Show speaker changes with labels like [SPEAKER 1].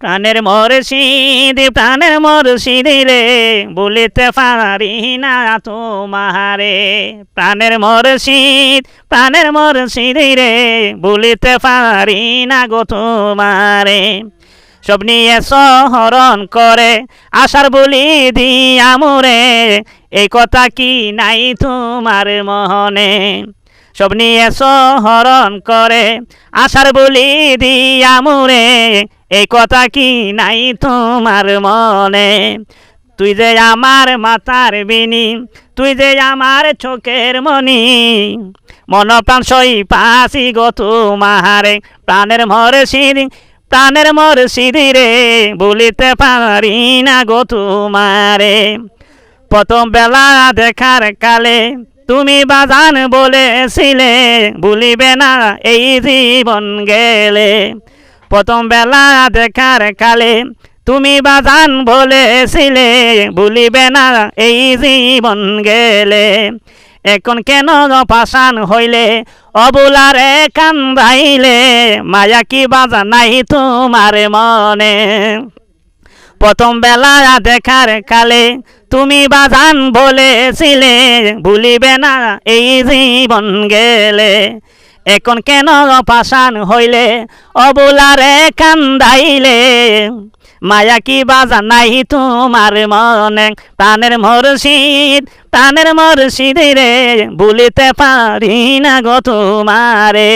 [SPEAKER 1] প্রাণের মুর্শিদ রে বলিতে পারি না তোমারে। প্রাণের মুর্শিদ রে বলিতে পারি না গো তোমারে। সব নিয়ে স্মরণ করে আশার বলি দিয়া মোরে, এই কথা কি নাই তোমার মনে। সব নিয়ে স্মরণ করে আশার বলি দিয়া মোরে, এই কথা কি নাই তোমার মনে। তুই যে আমার মাথার বিনি, তুই যে আমার চোখের মনি, মন প্রাণ সই পাশি গো তোমারে। প্রাণের মুর্শিদ রে বলিতে পারি না গো তোমারে। প্রথম বেলা দেখার কালে তুমি বাজান বলেছিলে, ভুলিবে না এই জীবন গেলে। প্রথম বেলা দেখার কালে তুমি বাজান বলেছিলে, ভুলিবে না এই জীবন গেলে। এখন কেন পাষাণ হইলে অবুলারে কান্দাইলে, মায়া কি বাজা নাই তোমার মনে। প্রথম বেলা দেখার কালে তুমি বাজান বলেছিলে, ভুলিবে না এই জীবন গেলে। এখন কেন পাষাণ হইলে অবুলারে কান্দাইলে, মায়া কি বাজা নাই তোমার মনে। প্রাণের মুর্শিদ রে বলিতে পারি না গো তোমারে।